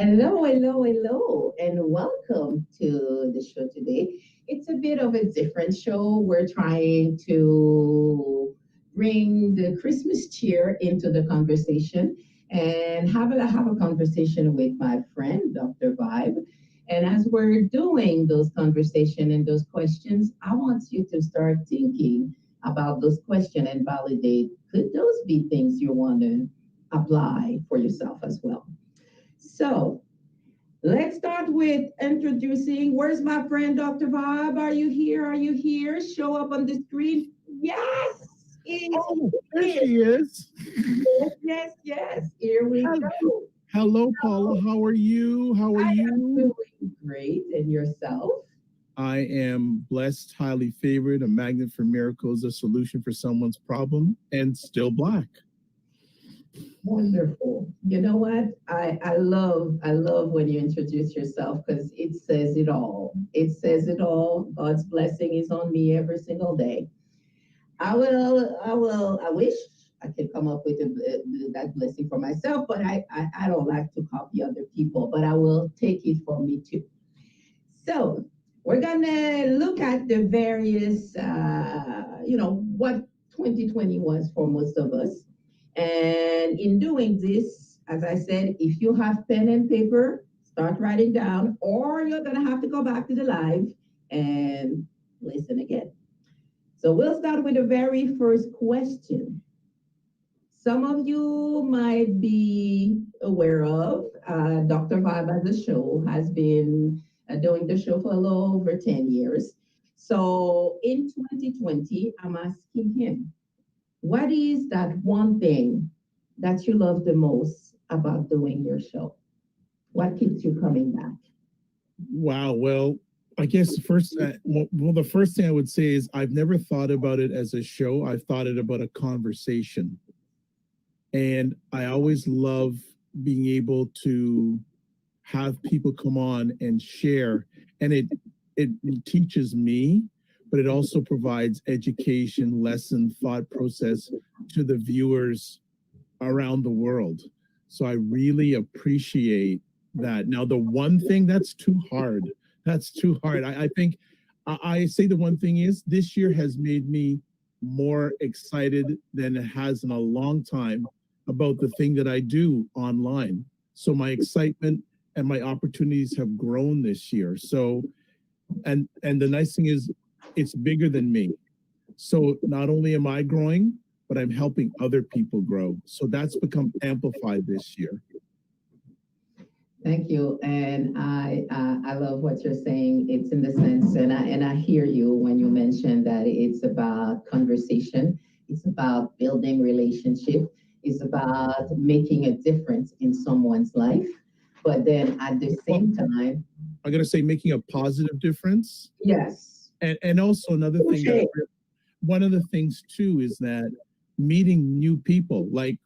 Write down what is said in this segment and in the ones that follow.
Hello, hello, hello, and welcome to the show today. It's a bit of a different show. We're trying to bring the Christmas cheer into the conversation and have a conversation with my friend, Dr. Vibe. And as we're doing those conversation and those questions, I want you to start thinking about those questions and validate could those be things you want to apply for yourself as well. So let's start with introducing. Where's my friend Dr. Bob? Are you here? Are you here? Show up on the screen. Yes, he's Oh, there here. she is. Yes, yes, yes. Here we Hel- go. Hello, Paula. How are you? How are I am you? doing great. And yourself? I am blessed, highly favored, a magnet for miracles, a solution for someone's problem, and still black. Wonderful. You know what? I love when you introduce yourself because it says it all. It says it all. God's blessing is on me every single day. I wish I could come up with that blessing for myself, but I don't like to copy other people, but I will take it for me too. So we're gonna look at the various, what 2020 was for most of us. And in doing this, as I said, if you have pen and paper, start writing down, or you're gonna have to go back to the live and listen again. So we'll start with the very first question. Some of you might be aware of Dr. Vibe as a show has been doing the show for a little over 10 years. So in 2020, I'm asking him, what is that one thing that you love the most about doing your show? What keeps you coming back? Wow. Well, I guess the first thing I would say is I've never thought about it as a show. I've thought it about a conversation, and I always love being able to have people come on and share, and it teaches me, but it also provides education, lesson, thought process to the viewers around the world. So I really appreciate that. Now, the one thing that's too hard, that's too hard. I think I say the one thing is this year has made me more excited than it has in a long time about the thing that I do online. So my excitement and my opportunities have grown this year. So, and the nice thing is it's bigger than me. So not only am I growing, but I'm helping other people grow. So that's become amplified this year. Thank you, and I love what you're saying. It's in the sense, and I hear you when you mention that it's about conversation, it's about building relationship, it's about making a difference in someone's life. But then at the Well, same time, I gotta say, making a positive difference. yes, And also another thing that touche. one of the things too is that meeting new people. Like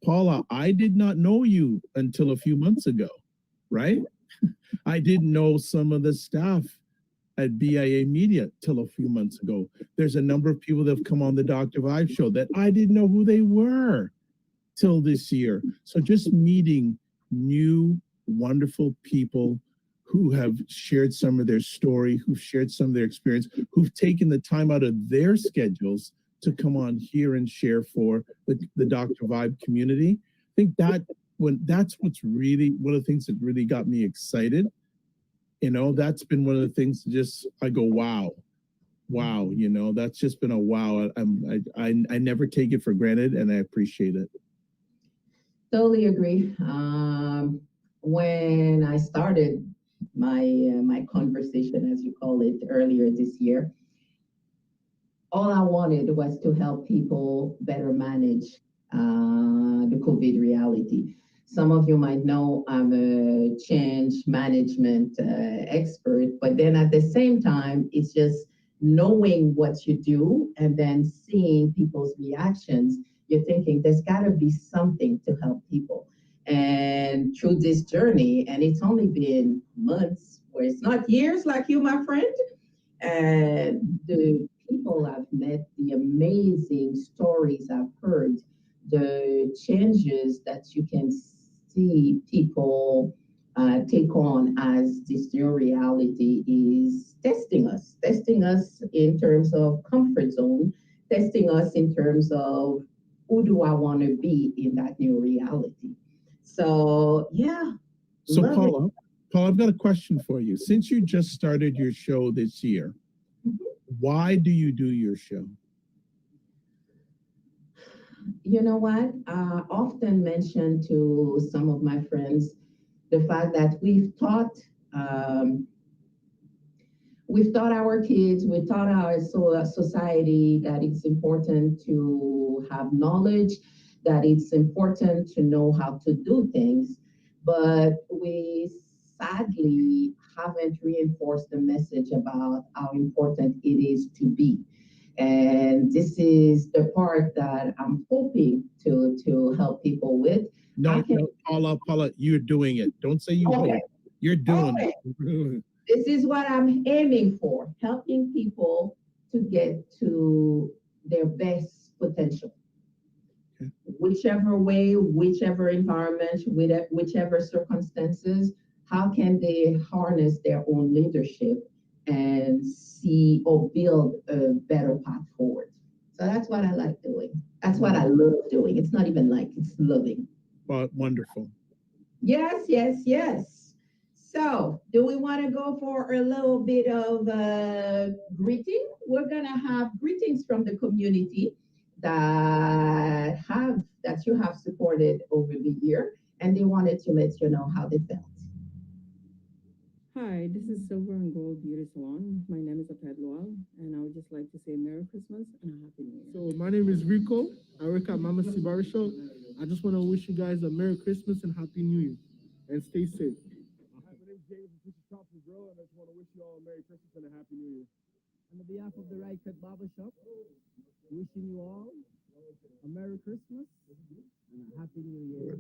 Paula, I did not know you until a few months ago, right? I didn't know some of the staff at BIA Media till a few months ago. There's a number of people that have come on the Dr. Vibe show that I didn't know who they were till this year. So just meeting new, wonderful people who have shared some of their story, who've shared some of their experience, who've taken the time out of their schedules to come on here and share for the Dr. Vibe community. I think that's what's really one of the things that really got me excited. That's been one of the things that just I go, wow, that's just been a wow. I never take it for granted, and I appreciate it. Totally agree. When I started my conversation, as you call it, earlier this year, all I wanted was to help people better manage the COVID reality. Some of you might know I'm a change management expert, but then at the same time, it's just knowing what you do and then seeing people's reactions. You're thinking there's got to be something to help people. And through this journey, and it's only been months, where it's not years like you, my friend, and the people I've met, the amazing stories I've heard, the changes that you can see people take on as this new reality is testing us in terms of comfort zone, testing us in terms of who do I want to be in that new reality. So yeah, So love it. Paula, I've got a question for you. Since you just started your show this year, Mhm. why do you do your show? You know what? I often mention to some of my friends the fact that um, we've taught our kids, we've taught our society that it's important to have knowledge, that it's important to know how to do things, but we sadly haven't reinforced the message about how important it is to be. And this is the part that I'm hoping to help people with. How No, can no, Paula, you're doing it. Don't say you okay, hope. You're doing okay. it. This is what I'm aiming for, helping people to get to their best potential. Whichever way, whichever environment, whichever circumstances, how can they harness their own leadership and see or build a better path forward? So that's what I like doing. That's what I love doing. It's not even like, it's loving. But wonderful. Yes, yes, yes. So, do we want to go for a little bit of greeting? We're gonna have greetings from the community that you have supported over the year, and they wanted to let you know how they felt. Hi, this is Silver and Gold Beauty Salon. My name is Aped Lual, and I would just like to say Merry Christmas and a Happy New Year. So my name is Rico. I work at Mama C Barber Shop. I just want to wish you guys a Merry Christmas and Happy New Year, and stay safe. Hi, my name is James. This is Tropical Grill, and I just want to wish you all a Merry Christmas and a Happy New Year. On behalf of the Right Cut Barber Shop, wishing you all a Merry Christmas and a Happy New Year.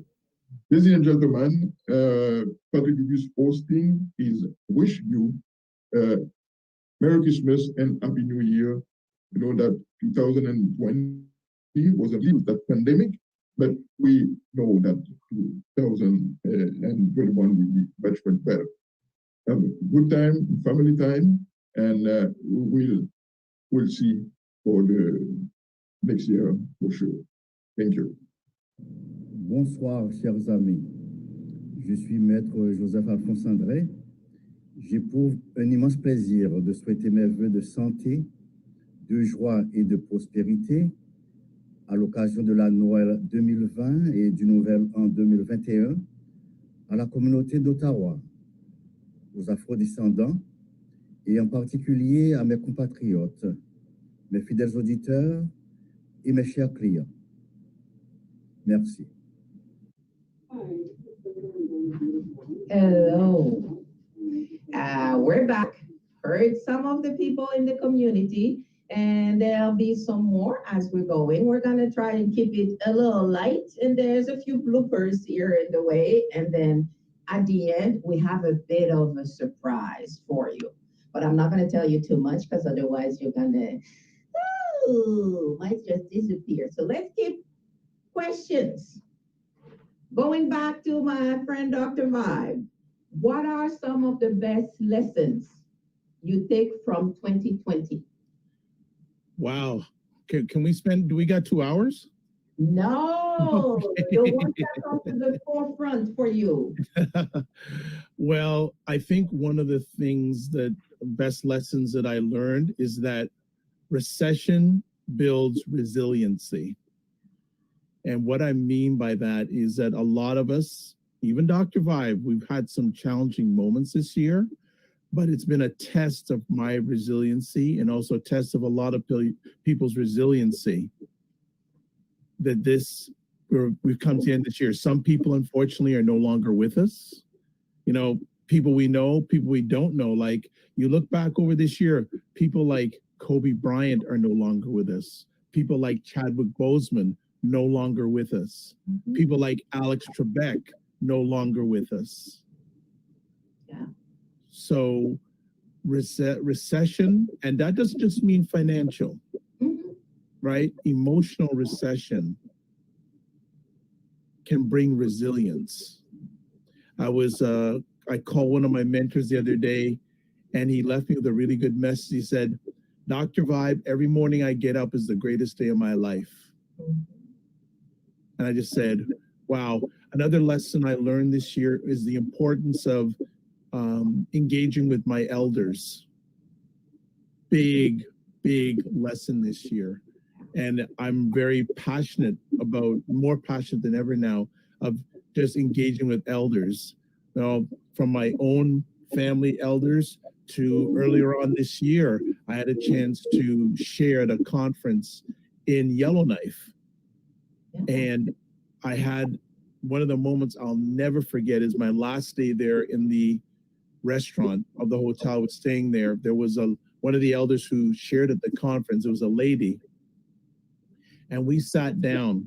Ladies and gentlemen, Patrick Dubu's posting is wish you Merry Christmas and Happy New Year. You know that 2020 was a that pandemic, but we know that 2021 will be much, much better. Have a good time, family time, and we'll see for the next year for sure. Thank you. Bonsoir, chers amis. Je suis Maître Joseph Alphonse André. J'éprouve un immense plaisir de souhaiter mes vœux de santé, de joie et de prospérité à l'occasion de la Noël 2020 et du Nouvel An 2021 à la communauté d'Ottawa, aux Afro-descendants et en particulier à mes compatriotes, mes fidèles auditeurs et mes chers clients. Merci. Hello. We're back. Heard some of the people in the community, and there'll be some more as we're going. We're going to try and keep it a little light, and there's a few bloopers here in the way. And then at the end, we have a bit of a surprise for you. But I'm not going to tell you too much because otherwise you're going to, might just disappear. So let's keep questions. Going back to my friend Dr. Vibe, what are some of the best lessons you take from 2020? Wow. Can we spend, do we got 2 hours? No, Okay. the ones that come to the forefront for you. Well, I think one of the things that best lessons that I learned is that recession builds resiliency. And what I mean by that is that a lot of us, even Dr. Vibe, we've had some challenging moments this year, but it's been a test of my resiliency and also a test of a lot of people's resiliency. That we've come to the end of this year. Some people, unfortunately, are no longer with us. You know, people we know, people we don't know. Like, you look back over this year, people like Kobe Bryant are no longer with us. People like Chadwick Boseman, no longer with us. Mm-hmm. People like Alex Trebek, no longer with us. Yeah. So recession, and that doesn't just mean financial, Mm-hmm. right? Emotional recession can bring resilience. I called one of my mentors the other day, and he left me with a really good message. He said, Dr. Vibe, every morning I get up is the greatest day of my life. And I just said, wow. Another lesson I learned this year is the importance of engaging with my elders. Big lesson this year. And I'm very passionate about, more passionate than ever now, of just engaging with elders. You know, from my own family elders to earlier on this year, I had a chance to share at a conference in Yellowknife. And I had one of the moments I'll never forget is my last day there in the restaurant of the hotel I was staying there. There was one of the elders who shared at the conference. It was a lady. And we sat down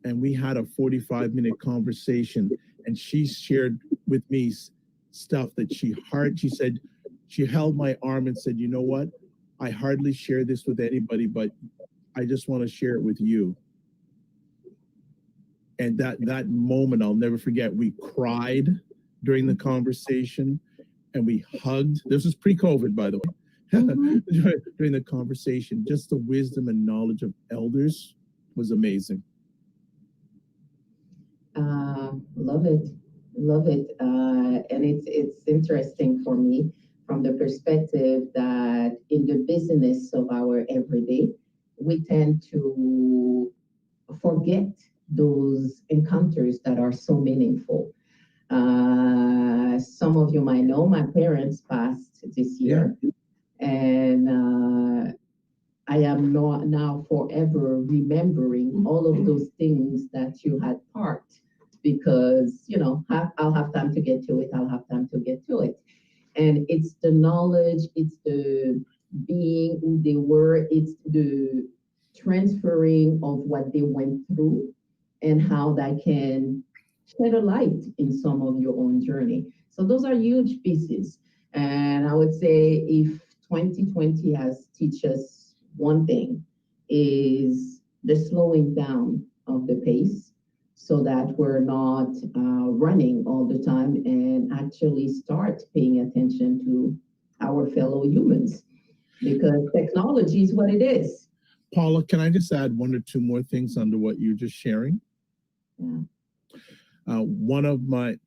and we had a 45-minute conversation. And she shared with me stuff that she said, she held my arm and said, you know what? I hardly share this with anybody, but I just want to share it with you. And that moment I'll never forget. We cried during the conversation and we hugged. This was pre-COVID, by the way. During the conversation, just the wisdom and knowledge of elders was amazing. Love it. And it's interesting for me from the perspective that in the business of our everyday, we tend to forget those encounters that are so meaningful. Some of you might know my parents passed this year, and I am now forever remembering all of those things that you had parked because, you know, I'll have time to get to it. And it's the knowledge, it's the being who they were, it's the transferring of what they went through and how that can shed a light in some of your own journey. So those are huge pieces. And I would say if 2020 has teach us one thing is the slowing down of the pace so that we're not running all the time and actually start paying attention to our fellow humans because technology is what it is. Paula, can I just add one or two more things under what you're just sharing? Yeah. One of my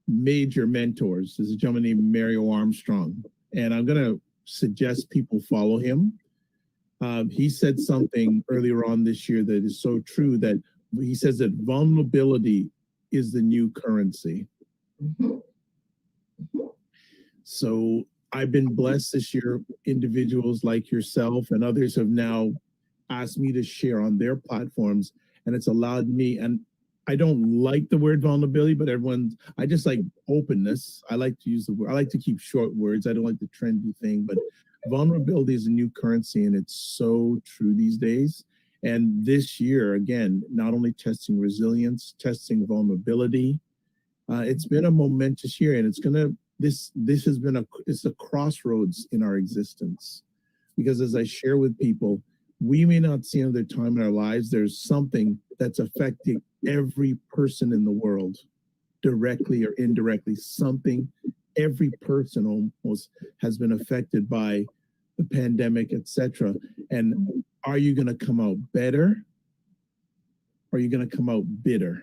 major mentors is a gentleman named Mario Armstrong, and I'm going to suggest people follow him. He said something earlier on this year that is so true, that he says that vulnerability is the new currency. So I've been blessed this year. Individuals like yourself and others have now asked me to share on their platforms, and it's allowed me, and I don't like the word vulnerability, but I just like openness. I like to use the word. I like to keep short words. I don't like the trendy thing, but vulnerability is a new currency, and it's so true these days. And this year, again, not only testing resilience, testing vulnerability. It's been a momentous year, and this has been it's a crossroads in our existence, because as I share with people, we may not see another time in our lives. There's something that's affecting every person in the world, directly or indirectly. Every person almost has been affected by the pandemic, etc. And are you going to come out better? Or are you going to come out bitter?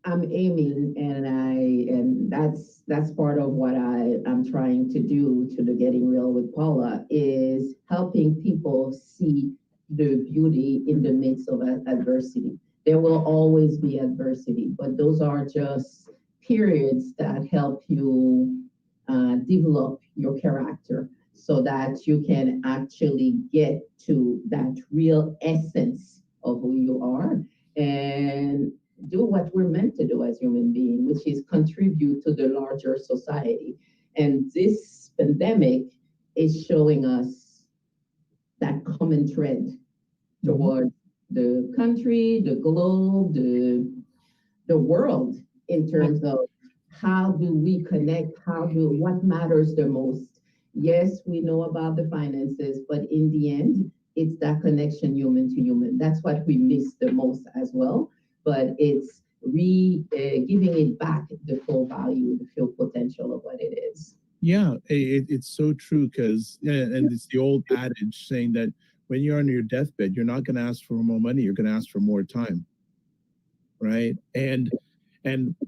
I'm aiming, and that's part of what I'm trying to do to the Getting Real with Paula is helping people see the beauty in the midst of adversity. There will always be adversity, but those are just periods that help you develop your character so that you can actually get to that real essence of who you are and do what we're meant to do as human beings, which is contribute to the larger society. And this pandemic is showing us that common thread toward the country, the globe, the world in terms of how do we connect, what matters the most. Yes, we know about the finances, but in the end, it's that connection human to human. That's what we miss the most as well. but it's giving it back the full value, the full potential of what it is. Yeah, it's so true because, and it's the old adage saying that when you're on your deathbed, you're not going to ask for more money, you're going to ask for more time, right? And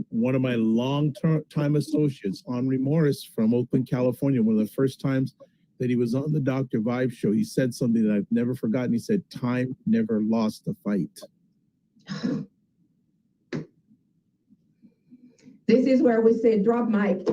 one of my long-time associates, Henri Morris from Oakland, California, one of the first times that he was on the Dr. Vibe show, he said something that I've never forgotten. He said, "Time never lost a fight." This is where we say, drop mic.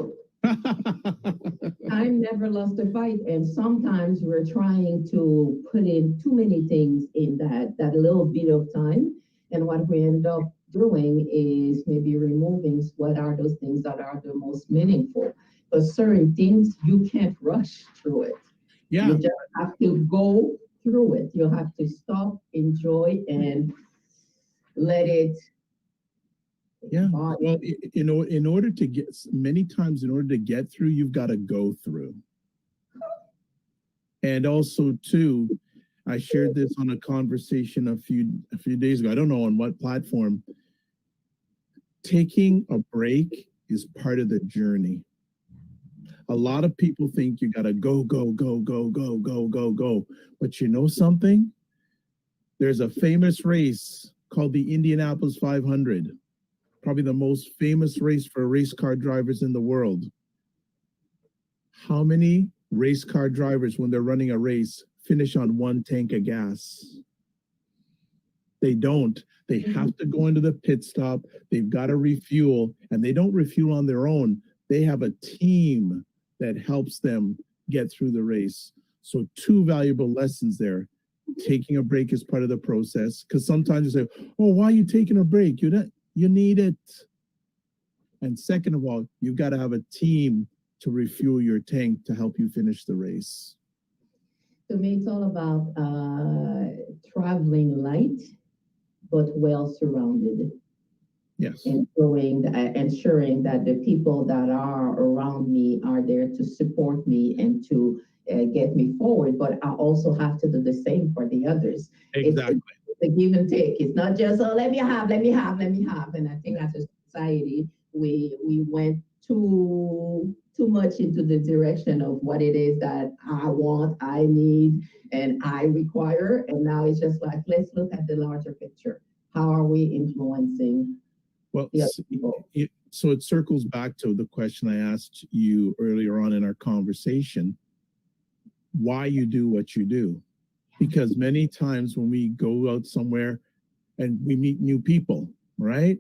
Time never lost a fight, and sometimes we're trying to put in too many things in that little bit of time, and what we end up doing is maybe removing what are those things that are the most meaningful. But certain things you can't rush through it. Yeah, you just have to go through it. You have to stop, enjoy, and let it. yeah. Well, in order to get, many times in order to get through, you've got to go through. And also too, I shared this on a conversation a few days ago. I don't know on what platform. Taking a break is part of the journey. A lot of people think you got to go, go, go, go, go, go, go, go. But you know something? There's a famous race called the Indianapolis 500. Probably the most famous race for race car drivers in the world. How many race car drivers, when they're running a race, finish on one tank of gas? They don't. They have to go into the pit stop. They've got to refuel, and they don't refuel on their own. They have a team that helps them get through the race. So 2 valuable lessons there. Taking a break is part of the process, because sometimes you say, "Oh, why are you taking a break?" You need it. And second of all, you've got to have a team to refuel your tank to help you finish the race. To me, it's all about traveling light, but well surrounded. Yes. Ensuring that the people that are around me are there to support me and to get me forward. But I also have to do the same for the others. Exactly. It's a give and take. It's not just, oh, let me have. And I think as a society, we went too much into the direction of what it is that I want, I need, and I require. And now it's just like, let's look at the larger picture. How are we influencing? Well, so it circles back to the question I asked you earlier on in our conversation, why you do what you do. Because many times when we go out somewhere and we meet new people, right?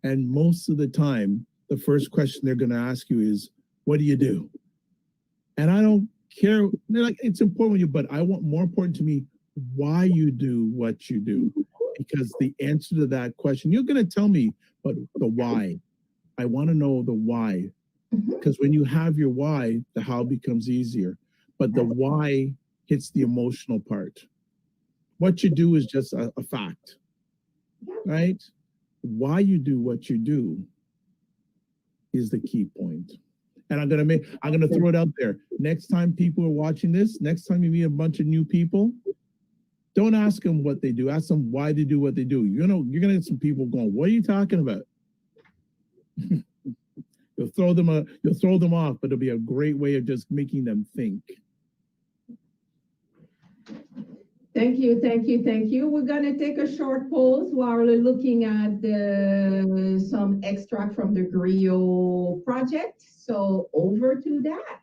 And most of the time, the first question they're going to ask you is, what do you do? And I don't care, like, it's important to you, but I want more important to me, why you do what you do. Because the answer to that question, you're going to tell me, but the why. I want to know the why. Because when you have your why, the how becomes easier. But the why hits the emotional part. What you do is just a fact, right? Why you do what you do is the key point. And I'm gonna throw it out there. Next time people are watching this, next time you meet a bunch of new people, don't ask them what they do. Ask them why they do what they do. You're gonna get some people going, what are you talking about? You'll throw them off, but it'll be a great way of just making them think. Thank you. We're gonna take a short pause while we're looking at some extract from the Griot project. So over to that.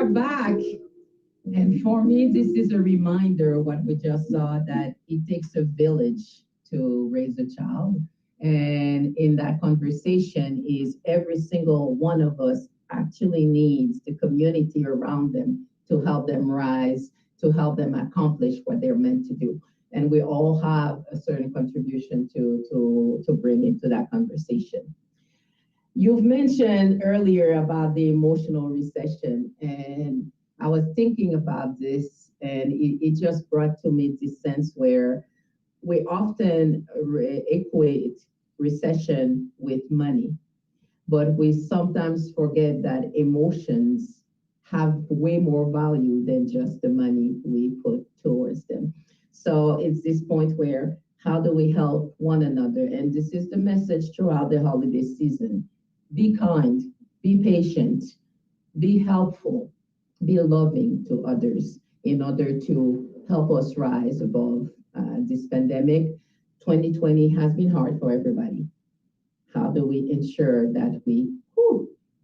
are back. And for me, this is a reminder of what we just saw, that it takes a village to raise a child. And in that conversation is every single one of us actually needs the community around them to help them rise, to help them accomplish what they're meant to do. And we all have a certain contribution to bring into that conversation. You've mentioned earlier about the emotional recession, and I was thinking about this, and it just brought to me this sense where we often equate recession with money, but we sometimes forget that emotions have way more value than just the money we put towards them. So it's this point where how do we help one another? And this is the message throughout the holiday season. Be kind, be patient, be helpful, be loving to others in order to help us rise above this pandemic. 2020 has been hard for everybody. How do we ensure that we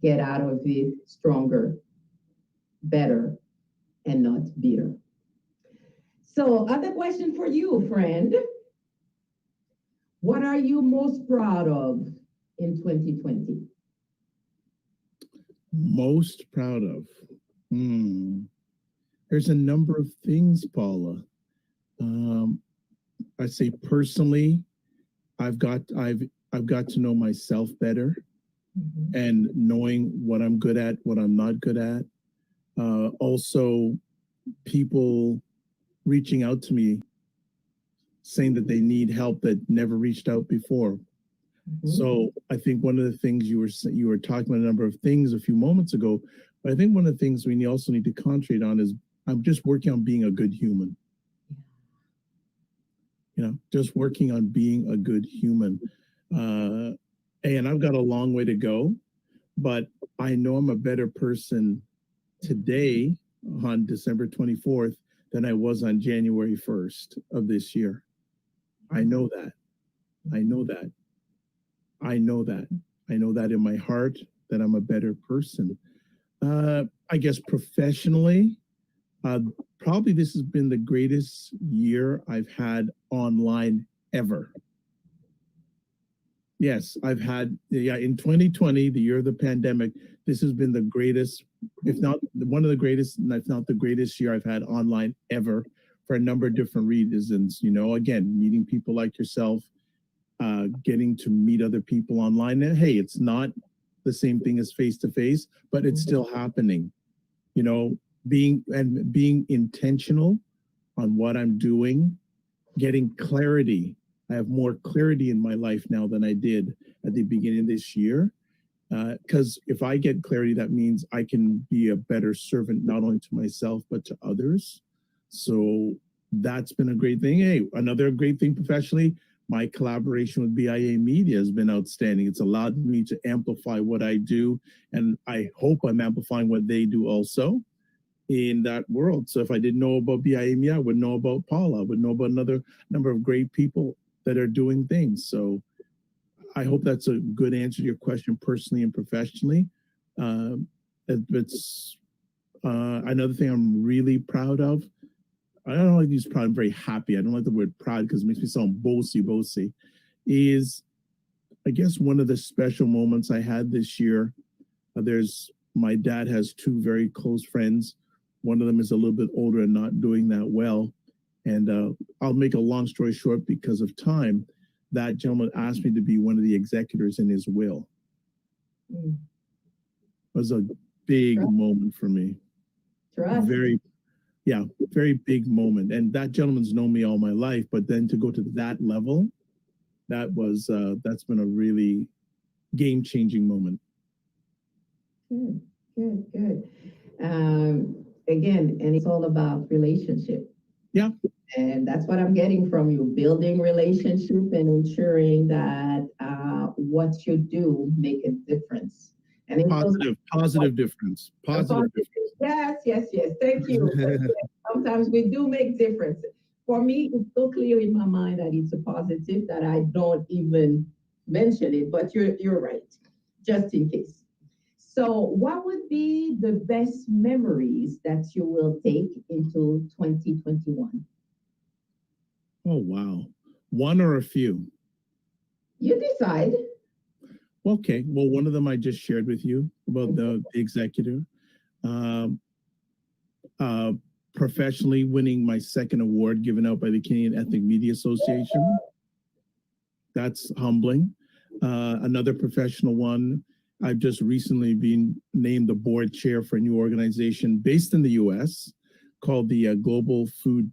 get out of it stronger, better, and not bitter? So, other question for you, friend. What are you most proud of in 2020? Most proud of. There's a number of things, Paula. I say personally, I've got to know myself better, and knowing what I'm good at, what I'm not good at. Also, people reaching out to me saying that they need help that never reached out before. So I think one of the things you were talking about a number of things a few moments ago, but I think one of the things we also need to concentrate on is I'm just working on being a good human. Just working on being a good human. And I've got a long way to go, but I know I'm a better person today on December 24th than I was on January 1st of this year. I know that. I know that. I know that. I know that in my heart that I'm a better person. I guess professionally, probably this has been the greatest year I've had online ever. Yes, I've had, in 2020, the year of the pandemic, this has been the greatest, if not one of the greatest, if not the greatest year I've had online ever for a number of different reasons. Again, meeting people like yourself, getting to meet other people online. And hey, it's not the same thing as face-to-face, but it's still happening. Being intentional on what I'm doing, getting clarity. I have more clarity in my life now than I did at the beginning of this year. Because if I get clarity, that means I can be a better servant, not only to myself, but to others. So that's been a great thing. Hey, another great thing professionally, my collaboration with BIAMEDIA has been outstanding. It's allowed me to amplify what I do, and I hope I'm amplifying what they do also in that world. So if I didn't know about BIAMEDIA, I would know about Paula, I would know about another number of great people that are doing things. So I hope that's a good answer to your question personally and professionally. It's another thing I'm really proud of. I don't like to use proud, I'm very happy. I don't like the word proud because it makes me sound bossy, is I guess one of the special moments I had this year, my dad has two very close friends. One of them is a little bit older and not doing that well. And I'll make a long story short because of time. That gentleman asked me to be one of the executors in his will. It was a big moment for me. Trust. Very big moment. And that gentleman's known me all my life, but then to go to that level, that's been a really game-changing moment. Good. Again, and it's all about relationship. Yeah. And that's what I'm getting from you, building relationship and ensuring that what you do make a difference. And positive difference. Positive difference. Yes. Thank you. Sometimes we do make difference. For me, it's so clear in my mind that it's a positive that I don't even mention it, but you're right, just in case. So, what would be the best memories that you will take into 2021? Oh, wow. One or a few? You decide. Okay. Well, one of them I just shared with you about the executive. Um, uh, Professionally winning my second award given out by the Canadian Ethnic Media Association. That's humbling. Another professional one, I've just recently been named the board chair for a new organization based in the US called the Global Food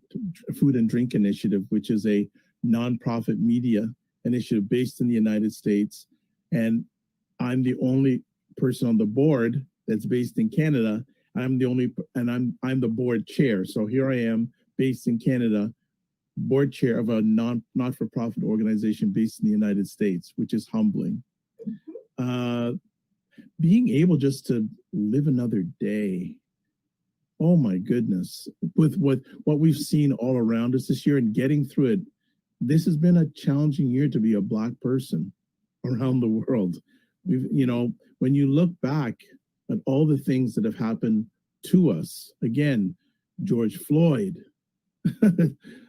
and Drink Initiative, which is a nonprofit media initiative based in the United States. And I'm the only person on the board that's based in Canada. I'm the board chair. So here I am based in Canada, board chair of a not-for-profit organization based in the United States, which is humbling. Being able just to live another day. Oh my goodness. With what we've seen all around us this year and getting through it, this has been a challenging year to be a Black person around the world. When you look back at all the things that have happened to us, again, George Floyd,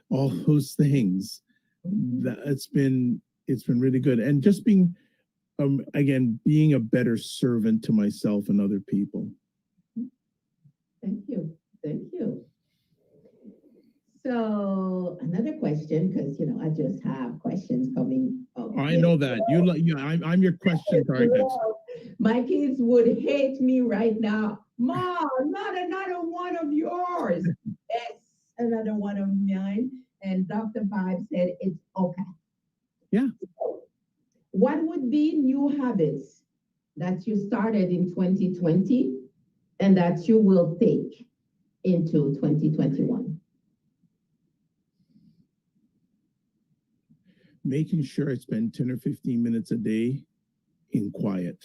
all those things, it's been really good. And just being, again, being a better servant to myself and other people. Thank you. Thank you. So another question, because I just have questions coming up. I know that I'm your question target. My kids would hate me right now. Mom, not another one of yours. Yes, another one of mine. And Dr. Vibe said it's okay. Yeah. What would be new habits that you started in 2020 and that you will take into 2021? Making sure I spend 10 or 15 minutes a day in quiet.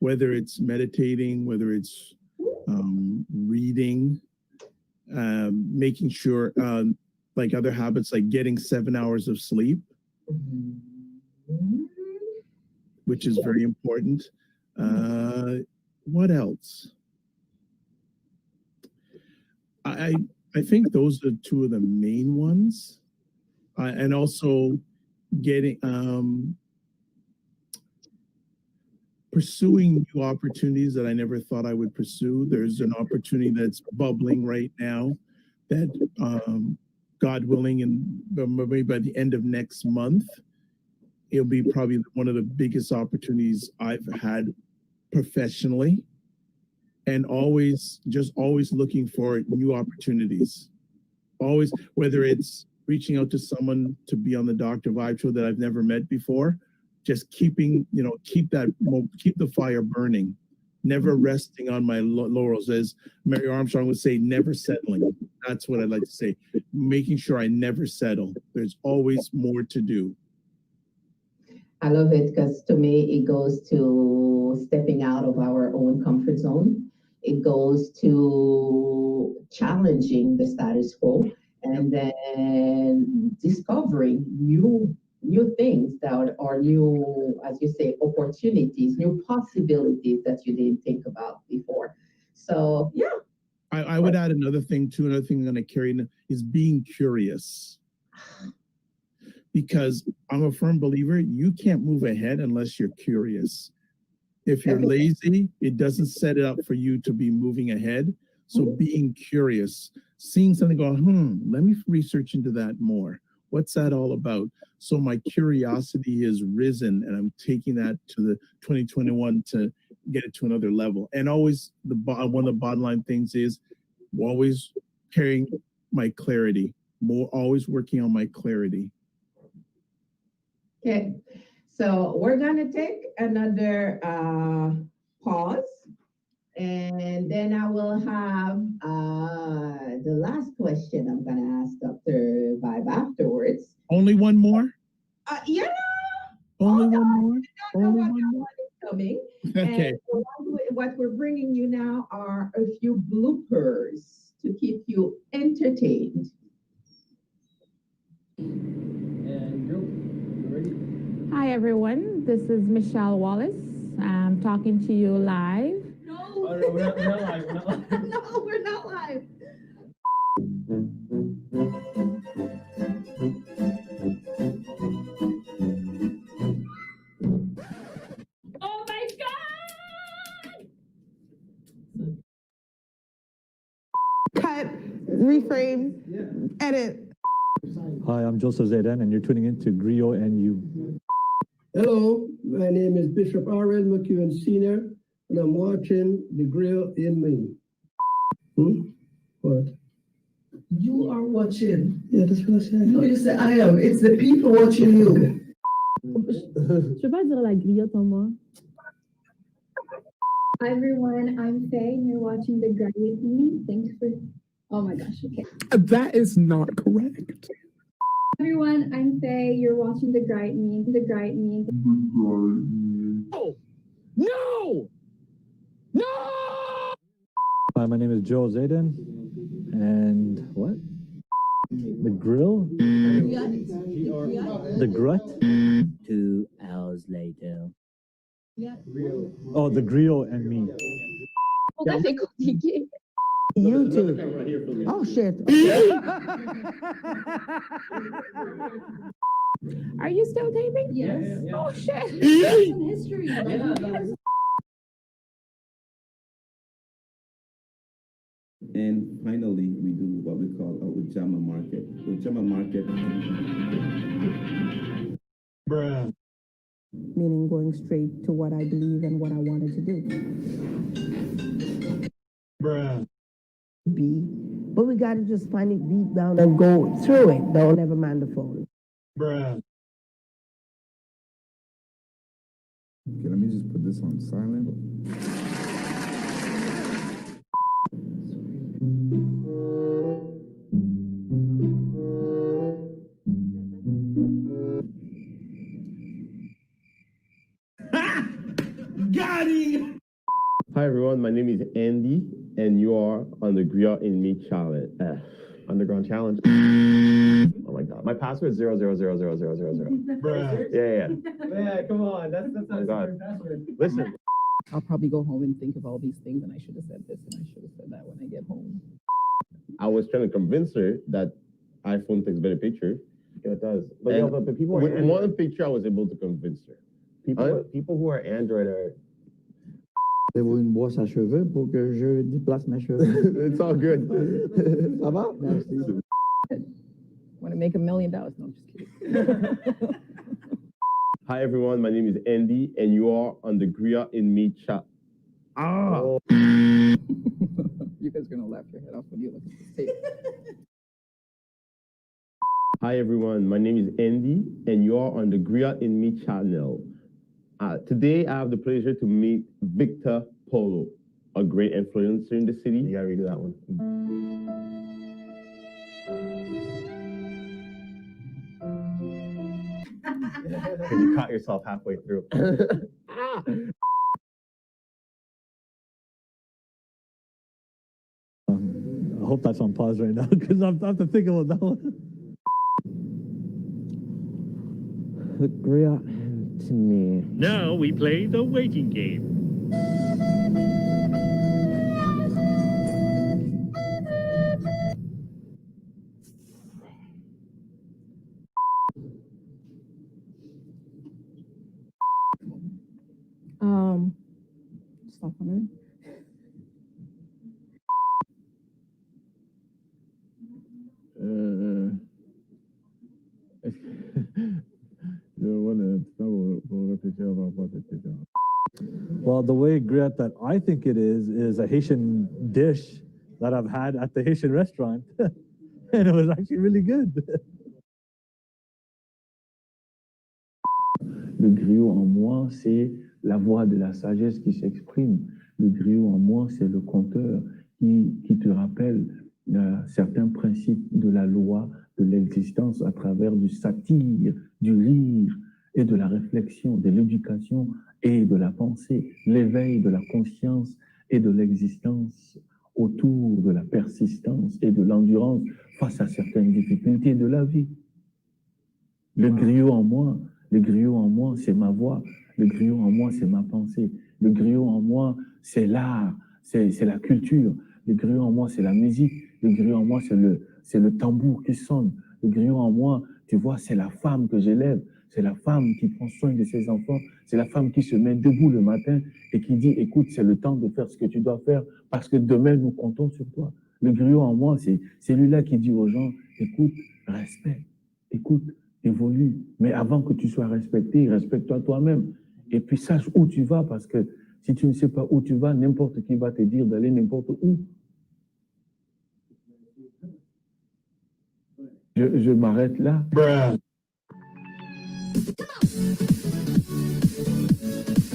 Whether it's meditating, whether it's reading, making sure, like other habits, like getting 7 hours of sleep, which is very important. What else? I think those are two of the main ones. And also getting pursuing new opportunities that I never thought I would pursue. There's an opportunity that's bubbling right now that God willing, and maybe by the end of next month, it'll be probably one of the biggest opportunities I've had professionally, and always looking for new opportunities. Always, whether it's reaching out to someone to be on the Dr. Vibe show that I've never met before, just keep the fire burning, never resting on my laurels. As Mary Armstrong would say, never settling. That's what I'd like to say. Making sure I never settle. There's always more to do. I love it because to me, it goes to stepping out of our own comfort zone. It goes to challenging the status quo and then discovering new things that are new, as you say, opportunities, new possibilities that you didn't think about before. So, yeah. I would add another thing too. Another thing I'm going to carry is being curious. Because I'm a firm believer, you can't move ahead unless you're curious. If you're lazy, it doesn't set it up for you to be moving ahead. So being curious, seeing something, going, let me research into that more. What's that all about? So my curiosity has risen, and I'm taking that to the 2021 to get it to another level. And always, one of the bottom line things is always carrying my clarity, always working on my clarity. Okay, so we're gonna take another pause, and then I will have the last question I'm gonna ask Dr. Vibe afterwards. Only one more? Yeah. Only one more? Only one more is coming. Okay. And so what we're bringing you now are a few bloopers to keep you entertained. And go. You ready? Hi everyone, this is Michelle Wallace. I'm talking to you live. No. Oh, no, we're not live. We're not live. No, we're not live. Oh my God! Cut, reframe, edit. Hi, I'm Joseph Zayden, and you're tuning in to Griot and You. Hello, my name is Bishop R.L. McEwen Sr., and I'm watching The Grill in Me. What? You are watching. Yeah, that's what I said. No, you said I am. It's the people watching you. Je peux pas dire la griotte en moi. Hi everyone, I'm Faye and you're watching The Griot with Me. Thanks for, oh my gosh, okay. That is not correct. Everyone, I'm Faye, you're watching The Griot Me. The Griot Me. No! No! No! Hi, my name is Joe Zayden, and what? The grill? The grut? 2 hours later. Oh, the griot and me. Oh, that's compliqué. YouTube. Oh, shit. Are you still taping? Yes. Oh shit! History. And finally, we do what we call a Ujama market. Ujama market. Bruh. Meaning going straight to what I believe and what I wanted to do. Bruh. But we gotta just find it deep down and go through it. Don't ever mind the phone. Bruh. Okay, let me just put this on silent. Got him! Hi everyone, my name is Andy, and you are on the Griot in Me challenge. Underground challenge. Oh my god, my password is 0000000. Bruh. Yeah. Yeah, come on. That's Oh not god. a password. Listen, I'll probably go home and think of all these things, and I should have said this, and I should have said that when I get home. I was trying to convince her that iPhone takes better pictures. Yeah, it does. But, But, but people are with Android. one picture, I was able to convince her. People who are Android are. Avez-vous une brosse à cheveux pour que je déplace mes cheveux? It's all good. Ça va? Merci. Want to make $1 million? No, I'm just kidding. Hi everyone, my name is Andy, and you are on the Griot in Me chat. You guys are gonna laugh your head off when you look at this tape. Hi everyone, my name is Andy, and you are on the Griot in Me channel. Today, I have the pleasure to meet Victor Polo, a great influencer in the city. You gotta redo that one. Because you caught yourself halfway through. I hope that's on pause right now, because I have to think about that one. The griot to me. Now we play the waiting game. Stop on Well, the way griot that I think it is a Haitian dish that I've had at the Haitian restaurant, and it was actually really good. Le griot en moi, c'est la voix de la sagesse qui s'exprime. Le griot en moi, c'est le conteur qui te rappelle certains principes de la loi, de l'existence à travers du satire, du rire et de la réflexion, de l'éducation et de la pensée, l'éveil de la conscience et de l'existence autour de la persistance et de l'endurance face à certaines difficultés de la vie. Le griot en moi, c'est ma voix. Le griot en moi, c'est ma pensée. Le griot en moi, c'est l'art, c'est la culture. Le griot en moi, c'est la musique. Le griot en moi, c'est le tambour qui sonne. Le griot en moi, tu vois, c'est la femme que j'élève. C'est la femme qui prend soin de ses enfants. C'est la femme qui se met debout le matin et qui dit, écoute, c'est le temps de faire ce que tu dois faire parce que demain, nous comptons sur toi. Le griot en moi, c'est celui-là qui dit aux gens, écoute, respecte, écoute, évolue. Mais avant que tu sois respecté, respecte-toi toi-même. Et puis sache où tu vas parce que si tu ne sais pas où tu vas, n'importe qui va te dire d'aller n'importe où. Je m'arrête là.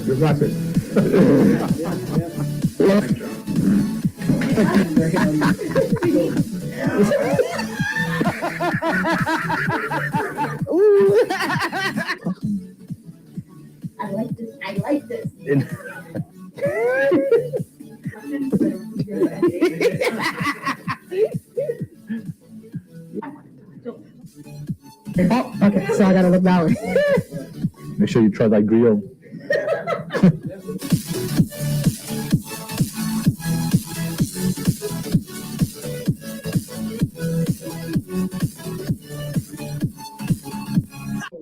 You got it. I like this. I like this. Oh, okay, so I gotta look that way. Make sure you try that griot.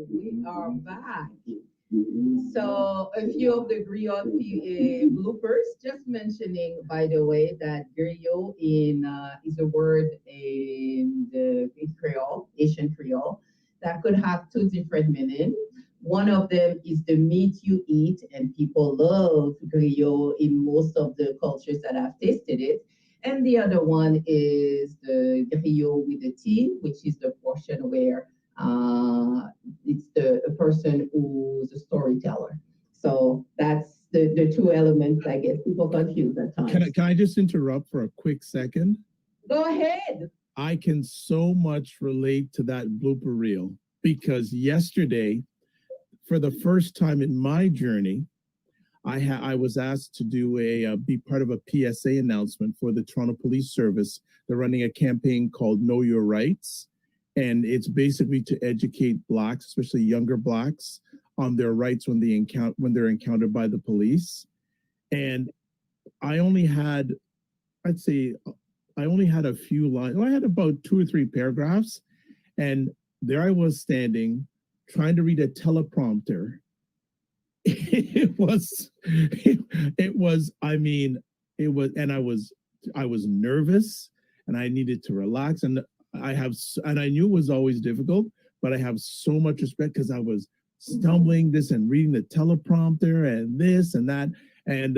We are back. So a few of the griot bloopers, just mentioning, by the way, that griot is a word in Creole, Asian Creole, that could have two different meanings. One of them is the meat you eat, and people love griot in most of the cultures that I've tasted it. And the other one is the griot with the T, which is the portion where it's a person who's a storyteller. So that's the two elements I get people confused at times. Can I just interrupt for a quick second? Go ahead. I can so much relate to that blooper reel because yesterday, for the first time in my journey, I was asked to do be part of a PSA announcement for the Toronto Police Service. They're running a campaign called Know Your Rights. And it's basically to educate Blacks, especially younger Blacks, on their rights when they're encountered by the police. And I only had, a few lines. I had about 2 or 3 paragraphs, and there I was standing trying to read a teleprompter. I was nervous, and I needed to relax, and I knew it was always difficult, but I have so much respect because I was stumbling this and reading the teleprompter and this and that. And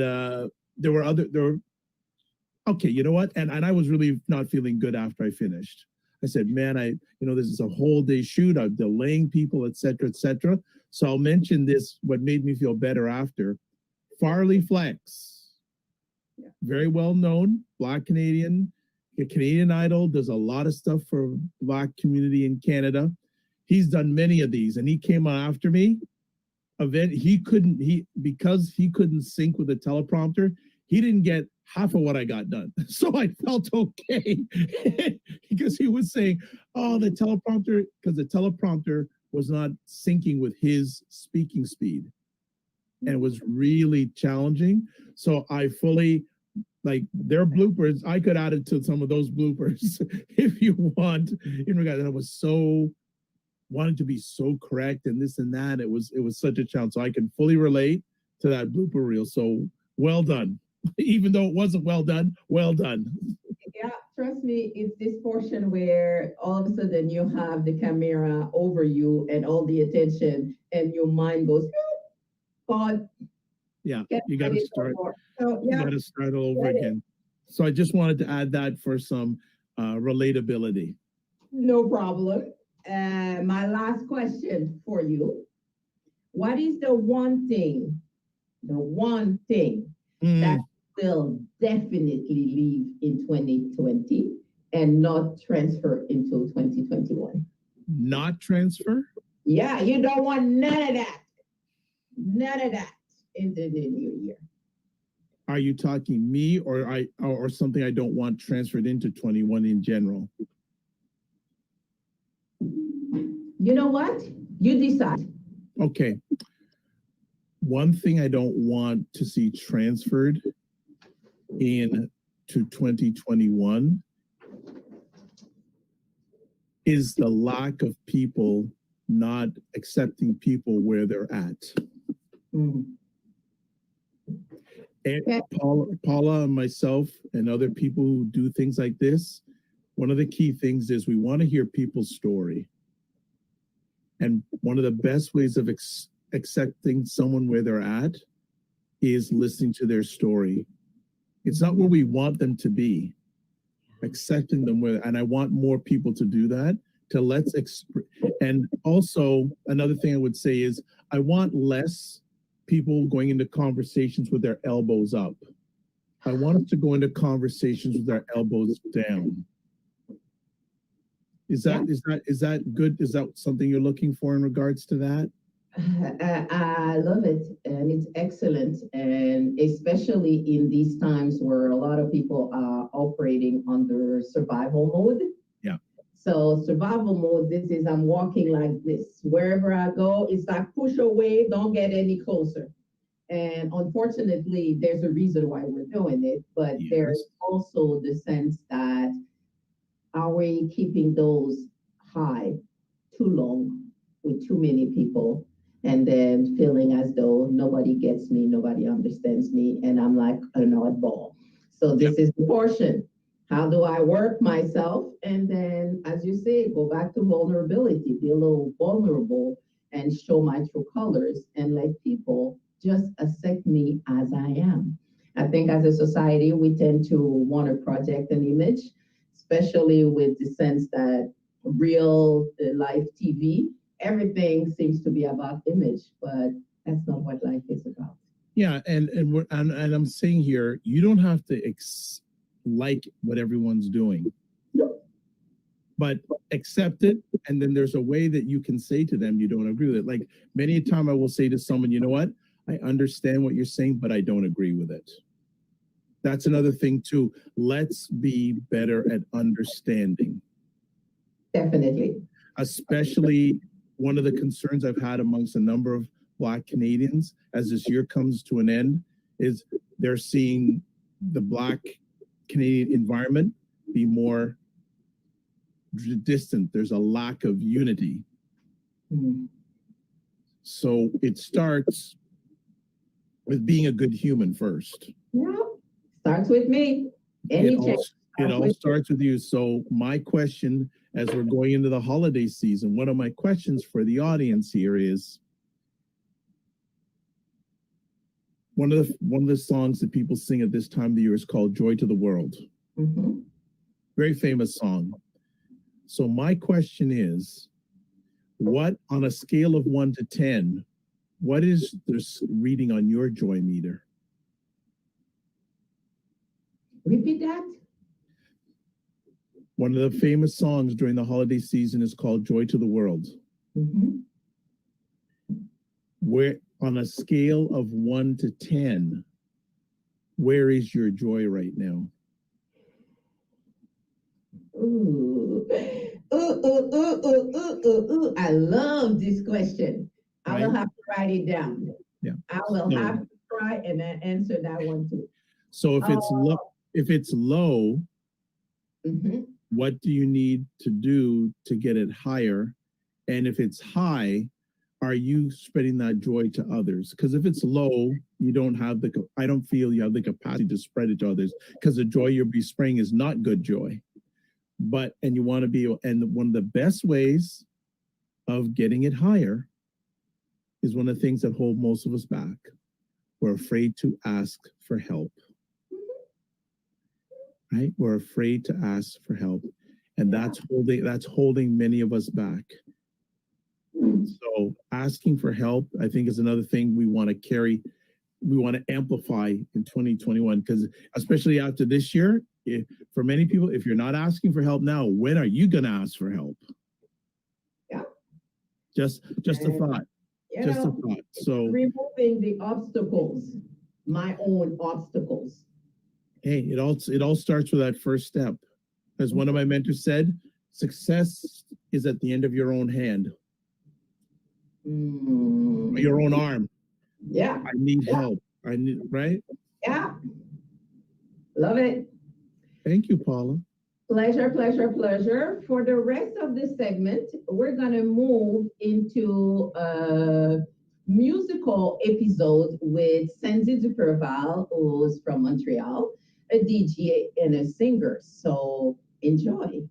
okay, you know what? And I was really not feeling good after I finished. I said, man, this is a whole day shoot. I'm delaying people, et cetera, et cetera. So I'll mention this, what made me feel better after. Farley Flex, very well known, Black Canadian, Canadian Idol, does a lot of stuff for Black community in Canada. He's done many of these, and he came on after me. Because he couldn't sync with the teleprompter, he didn't get half of what I got done. So I felt okay because he was saying, oh, the teleprompter, because the teleprompter was not syncing with his speaking speed. And it was really challenging. So I fully, like, their bloopers, I could add it to some of those bloopers if you want. In regard, and I was wanted to be so correct and this and that. It was such a challenge. So I can fully relate to that blooper reel. So well done. Even though it wasn't well done, well done. Yeah, trust me, it's this portion where all of a sudden you have the camera over you and all the attention, and your mind goes, God. Yeah, you got to start. So, yeah. You got to start all over again. So I just wanted to add that for some relatability. No problem. My last question for you: what is the one thing that will definitely leave in 2020 and not transfer into 2021? Not transfer? Yeah, you don't want none of that. None of that into the new year. Are you talking me or something I don't want transferred into 21 in general? You know what? You decide. Okay. one thing I don't want to see transferred in to 2021 is the lack of people not accepting people where they're at. Mm. And Paula and myself and other people who do things like this, one of the key things is we want to hear people's story. And one of the best ways of accepting someone where they're at is listening to their story. It's not where we want them to be, accepting them where, and I want more people to do that, and also another thing I would say is I want less people going into conversations with their elbows up. I want us to go into conversations with our elbows down. Is that good? Is that something you're looking for in regards to that? I love it, and it's excellent, and especially in these times where a lot of people are operating under survival mode. Yeah. So survival mode, this is I'm walking like this. Wherever I go, it's like push away, don't get any closer. And unfortunately, there's a reason why we're doing it, but Yes. there's also the sense that are we keeping those high too long with too many people, and then feeling as though nobody gets me, nobody understands me, and I'm like an oddball. So this is the portion. How do I work myself? And then, as you say, go back to vulnerability, be a little vulnerable and show my true colors and let people just accept me as I am. I think as a society, we tend to want to project an image, especially with the sense that real life TV, everything seems to be about image, but that's not what life is about. Yeah, and I'm saying here, you don't have to like what everyone's doing, but accept it, and then there's a way that you can say to them you don't agree with it. Like many a time I will say to someone, you know what, I understand what you're saying, but I don't agree with it. That's another thing too. Let's be better at understanding. Definitely. Especially one of the concerns I've had amongst a number of Black Canadians as this year comes to an end is they're seeing the Black Canadian environment be more distant. There's a lack of unity. Mm. So it starts with being a good human first. Yeah, starts with me. It all starts with you. So my question, as we're going into the holiday season, one of my questions for the audience here is, one of the songs that people sing at this time of the year is called Joy to the World. Mm-hmm. Very famous song. So my question is, what on a scale of 1 to 10, what is this reading on your joy meter? Repeat that. One of the famous songs during the holiday season is called Joy to the World. Mm-hmm. Where on a scale of 1 to 10, where is your joy right now? Ooh. Ooh. I love this question. I will have to write it down. Yeah. I will have to try and answer that one too. So if it's low, mm-hmm. What do you need to do to get it higher? And if it's high, are you spreading that joy to others? Because if it's low, you don't have I don't feel you have the capacity to spread it to others, because the joy you'll be spreading is not good joy. And you want to be, and one of the best ways of getting it higher is one of the things that hold most of us back. We're afraid to ask for help. Right? We're afraid to ask for help. And that's holding many of us back. So asking for help, I think, is another thing we want to carry, we want to amplify in 2021, because especially after this year, for many people, if you're not asking for help now, when are you going to ask for help? Yeah. Just a thought. Just a thought. So removing the obstacles, my own obstacles. Hey, it all starts with that first step. As one of my mentors said, success is at the end of your own hand. Mm. Your own arm. Yeah. I need help. I need, right? Yeah. Love it. Thank you, Paula. Pleasure, pleasure, pleasure. For the rest of this segment, we're going to move into a musical episode with Sandy Duperval, who's from Montreal, a DJ and a singer. So enjoy.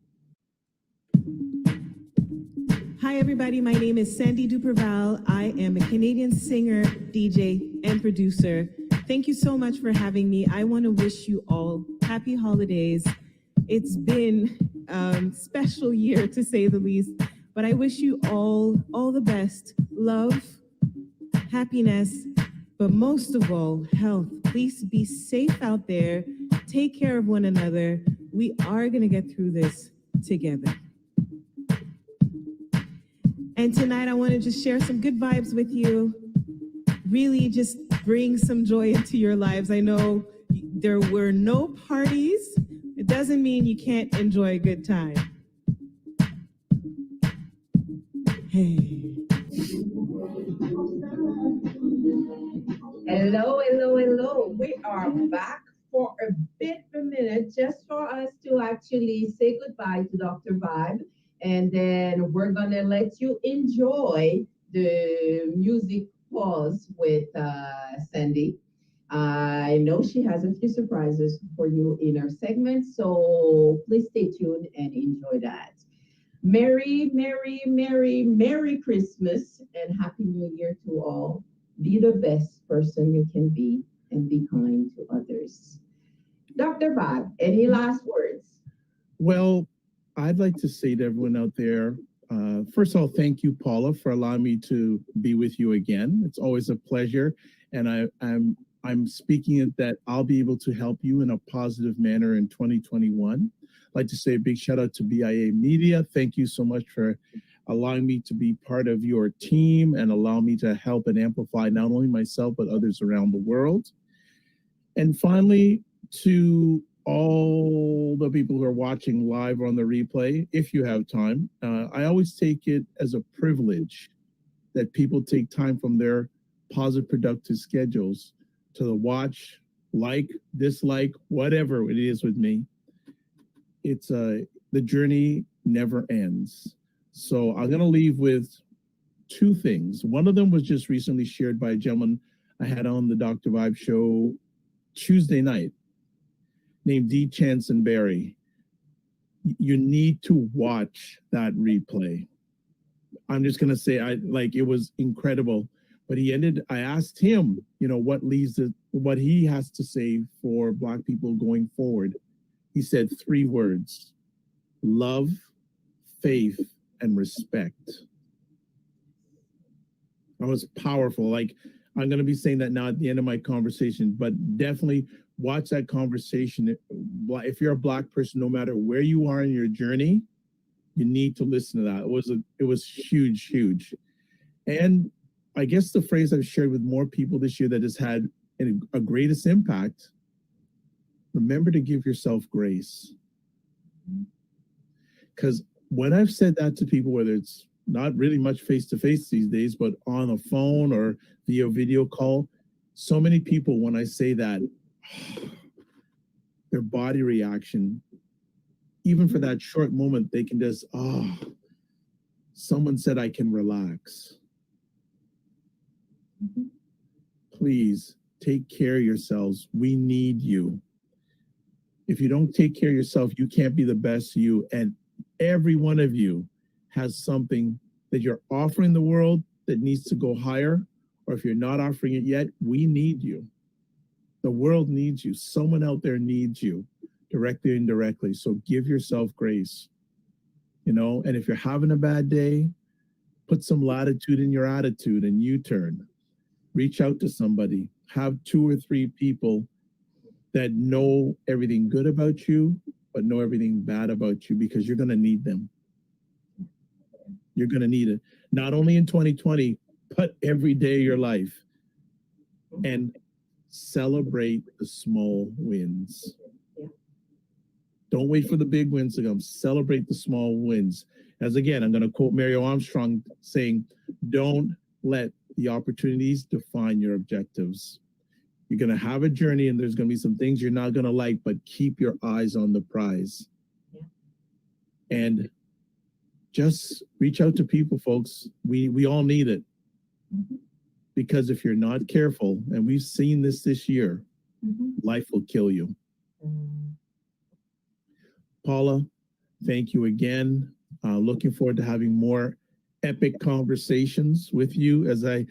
Hi, everybody. My name is Sandy Duperval. I am a Canadian singer, DJ, and producer. Thank you so much for having me. I want to wish you all happy holidays. It's been a special year, to say the least, but I wish you all the best. Love, happiness, but most of all, health. Please be safe out there. Take care of one another. We are going to get through this together. And tonight, I want to just share some good vibes with you. Really just bring some joy into your lives. I know there were no parties. It doesn't mean you can't enjoy a good time. Hey. Hello, hello, hello. We are back for a bit of a minute just for us to actually say goodbye to Dr. Vibe. And then we're going to let you enjoy the music pause with Sandy. I know she has a few surprises for you in our segment, so please stay tuned and enjoy that. Merry, Merry, Merry, Merry Christmas and Happy New Year to all. Be the best person you can be and be kind to others. Dr. Bob, any last words? Well, I'd like to say to everyone out there, first of all, thank you, Paula, for allowing me to be with you again. It's always a pleasure, and I'm speaking it that I'll be able to help you in a positive manner in 2021. I'd like to say a big shout out to BIAMEDIA. Thank you so much for allowing me to be part of your team and allow me to help and amplify not only myself, but others around the world. And finally, to all the people who are watching live or on the replay, if you have time, I always take it as a privilege that people take time from their positive, productive schedules to watch, like, dislike, whatever it is with me. It's the journey never ends. So I'm going to leave with two things. One of them was just recently shared by a gentleman I had on the Dr. Vibe show Tuesday night, named D. Chansonberry. You need to watch that replay. I'm just gonna say, it was incredible. But I asked him, what he has to say for Black people going forward. He said 3 words: love, faith, and respect. That was powerful. I'm gonna be saying that now at the end of my conversation, but definitely watch that conversation. If you're a Black person, no matter where you are in your journey, you need to listen to that. It was huge, huge. And I guess the phrase I've shared with more people this year that has had a greatest impact: remember to give yourself grace. Because when I've said that to people, whether it's not really much face-to-face these days, but on a phone or via video call, so many people, when I say that, their body reaction, even for that short moment, they can just, someone said I can relax. Please take care of yourselves. We need you. If you don't take care of yourself, you can't be the best you. And every one of you has something that you're offering the world that needs to go higher. Or if you're not offering it yet, we need you. The world needs you. Someone out there needs you, directly or indirectly. So give yourself grace. And if you're having a bad day, put some latitude in your attitude and U-turn. Reach out to somebody. Have 2 or 3 people that know everything good about you, but know everything bad about you, because you're going to need them. You're going to need it. Not only in 2020, but every day of your life. And celebrate the small wins. Don't wait for the big wins to come. Celebrate the small wins. As again, I'm going to quote Mary Armstrong saying, don't let the opportunities, define your objectives. You're going to have a journey and there's going to be some things you're not going to like, but keep your eyes on the prize. Yeah. And just reach out to people, folks. We all need it. Mm-hmm. Because if you're not careful, and we've seen this year, mm-hmm. life will kill you. Mm-hmm. Paula, thank you again. Looking forward to having more epic conversations with you. As I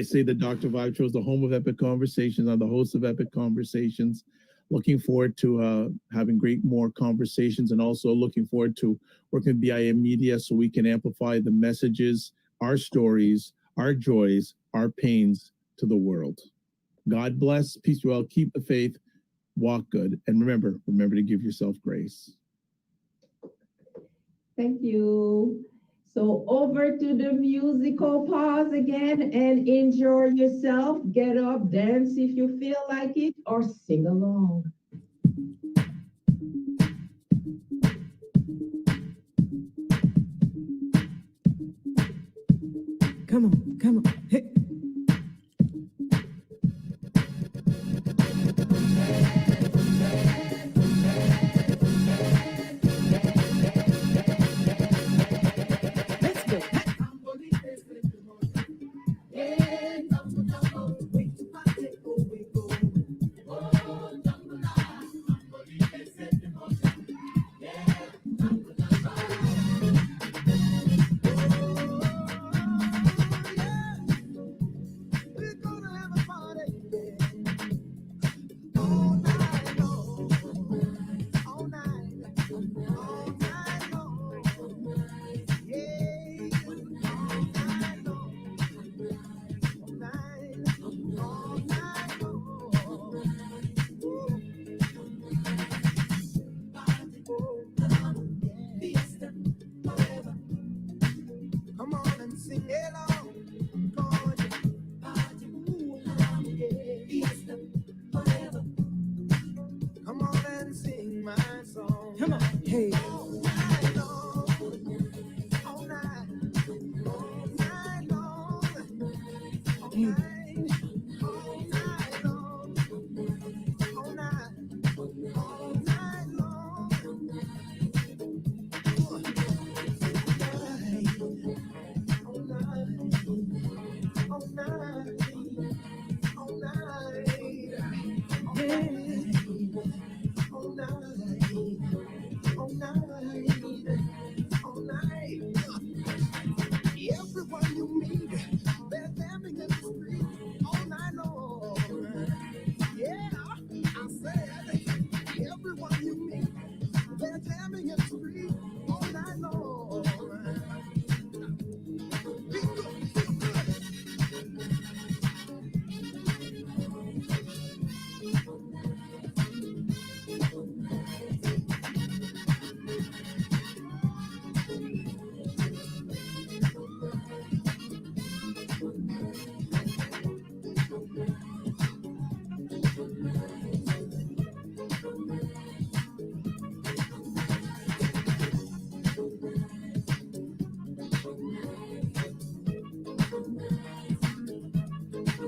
say, the Dr. Vibe Show is the home of epic conversations. I'm the host of Epic Conversations. Looking forward to having more conversations, and also looking forward to working with BIAMEDIA so we can amplify the messages, our stories, our joys, our pains to the world. God bless, peace to all, keep the faith, walk good, and remember to give yourself grace. Thank you. So over to the musical pause again and enjoy yourself. Get up, dance if you feel like it, or sing along. Come on, come on. Hey.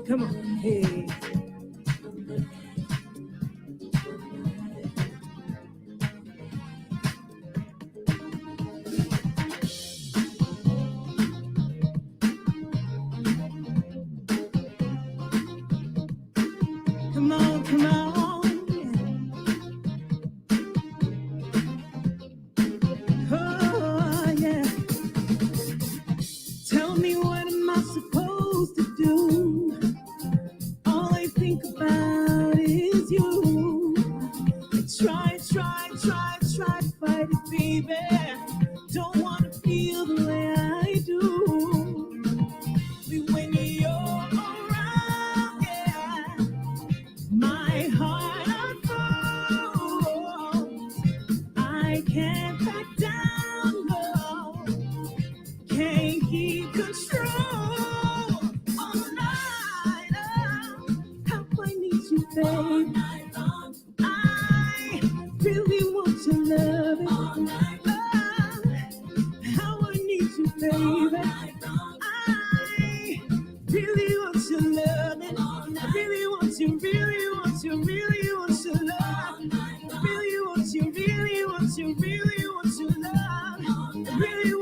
Come on. Hey. Come on, come on. Oh, yeah. Tell me what am I supposed to do? All I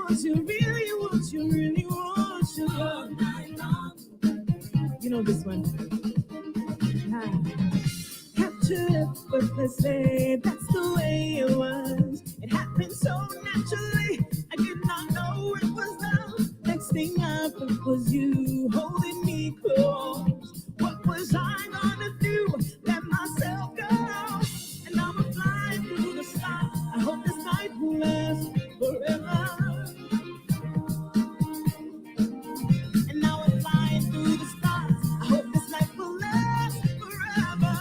really want you all night long. You know this one. Captured effortlessly, that's the way it was. It happened so naturally, I did not know it was love. Next thing I felt was you holding me close. What was I gonna do? Let myself go. And now I'm flying through the sky. I hope this night will last forever. And now I'm flying through the stars. I hope this night will last forever.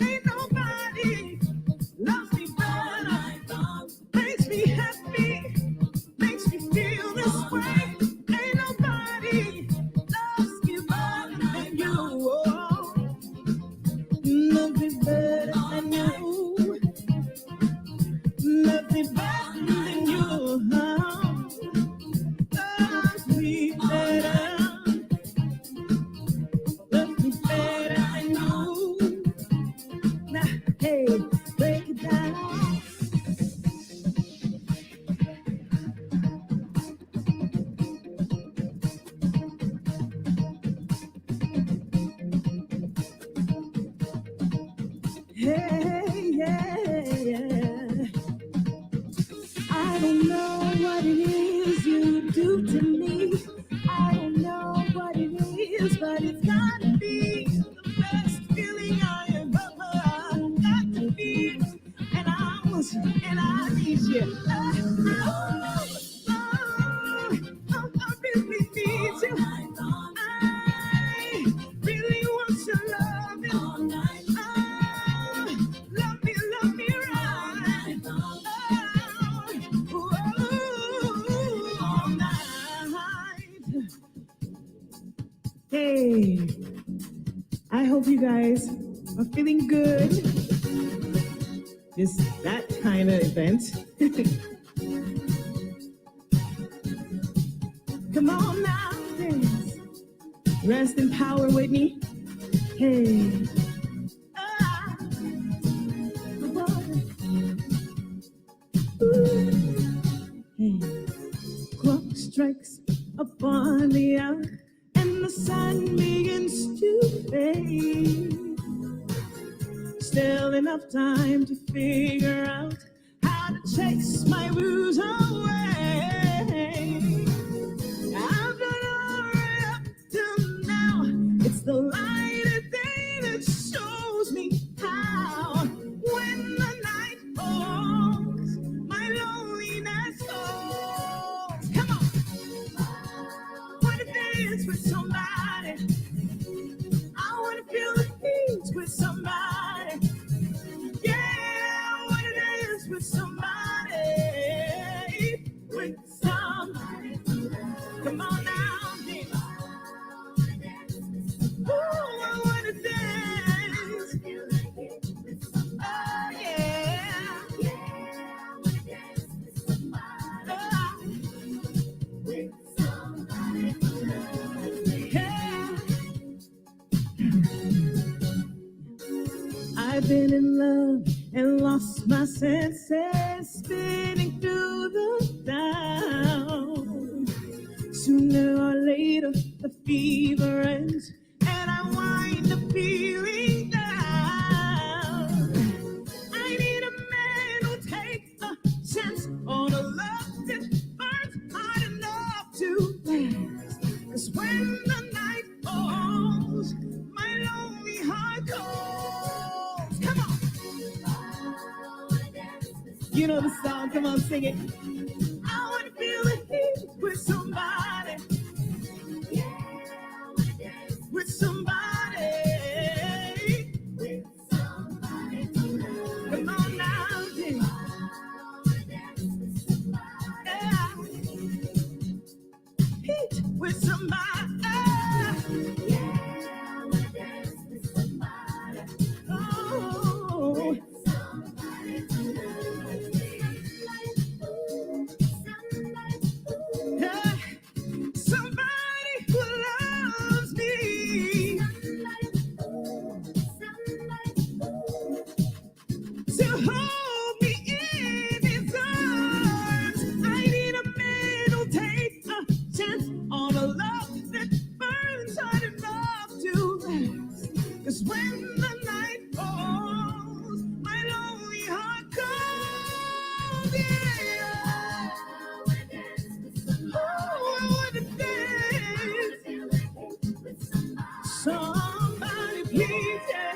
Ain't nobody loves me better. Makes me happy, makes me feel this way. Ain't nobody loves me better than you. Love me better than you. Love me better than you. Love me better. Love me better than you. Now, hey, break it down. Hey, yeah. I don't know what it is you do to me. I don't know what it is, but it's gotta be the best feeling I have ever got to be. And I need you. I really need you. I really want your loving. Love me right. All night. Hey, I hope you guys are feeling good. It's that kind of event. Come on now, dance. Rest in power, Whitney. Hey. Hey. Clock strikes upon the hour, and the sun begins to fade. Still enough time to figure out how to chase my blues away. I've done all right up till now. It's the light of day that shows me how. When the night falls, my loneliness falls. Come on, wanna dance with somebody. I wanna feel the beats with somebody. Yeah, I wanna dance with somebody. With somebody. Come on now, dance. Ooh, I wanna dance. Oh yeah. I wanna dance with somebody. With somebody who loves me. Yeah. I've been in love and lost my senses, spinning through the town. Sooner or later, the fever ends, and I wind up feeling down. I need a man who'll take a chance on a love that burns hot enough to last. 'Cause when the night falls, my lonely heart calls. Come on. You know the song, come on, sing it. I want to feel the heat with somebody. Yeah, I want to dance with somebody. With somebody to love. Come on now, dance. I want to dance with somebody. Yeah. Heat with somebody. Yeah, I want to dance with somebody. Oh. With somebody to love. Somebody please, yeah.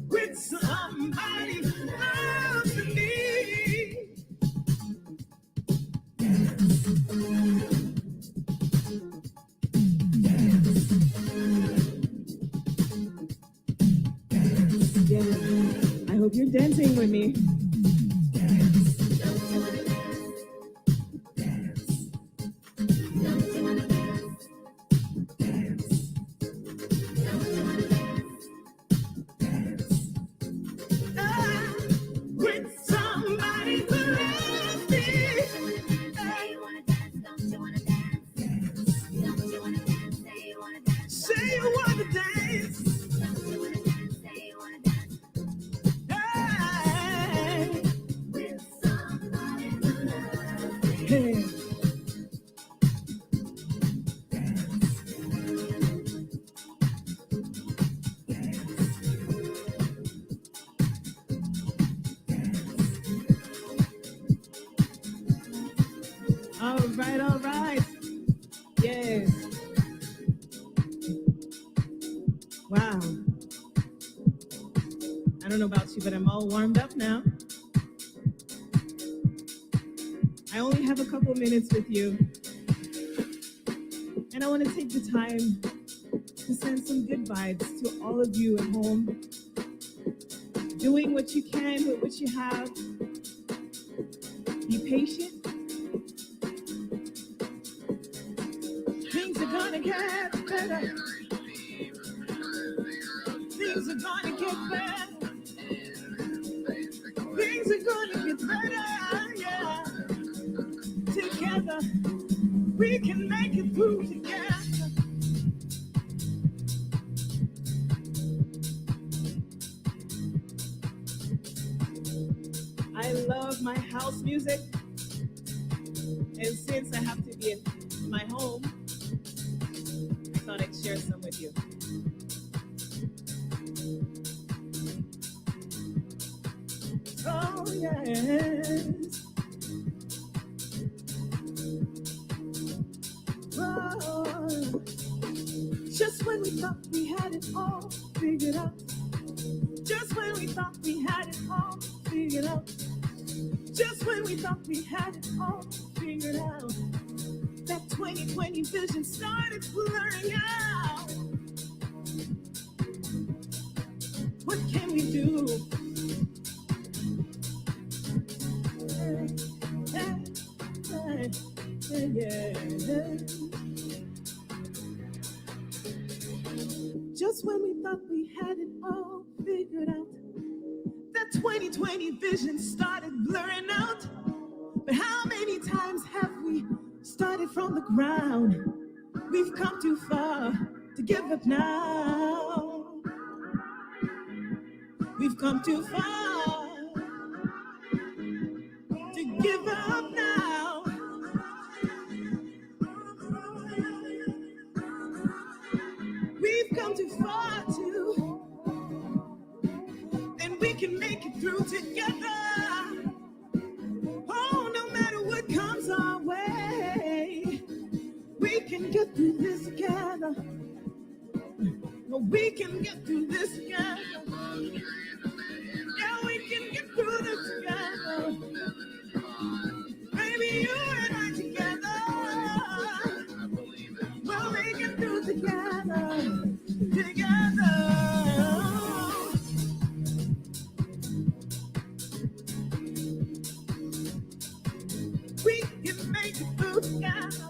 With somebody loves me. I hope you're dancing with me. With somebody who loves me. Say you wanna dance, don't you wanna dance? Don't you wanna dance, say you wanna dance. Say you wanna dance. Don't you wanna dance, say you wanna dance. Hey. With somebody who loves me. Hey. All right. Yes. Wow. I don't know about you, but I'm all warmed up now. I only have a couple minutes with you. And I want to take the time to send some good vibes to all of you at home. Doing what you can with what you have. Be patient. Things are gonna get better. Things are gonna get better. Things are gonna get better, yeah. Together, we can make it through together. I love my house music. And since I have to be in my home, I thought I'd share some with you. Oh, yes. Oh, just when we thought we had it all figured out. Just when we thought we had it all figured out. Just when we thought we had it all figured out. That 2020 vision started blurring out. What can we do? Yeah. Just when we thought we had it all figured out, that 2020 vision started blurring out. But how many times have we started from the ground? We've come too far to give up now. We've come too far to give up now. We've come too far to, and we can make it through together. Oh, no matter what comes our way, we can get through this together. No, we can get through this together. Yeah, we can get through this together. Baby, you and I together. We'll make it through together. Together. We can make it through together.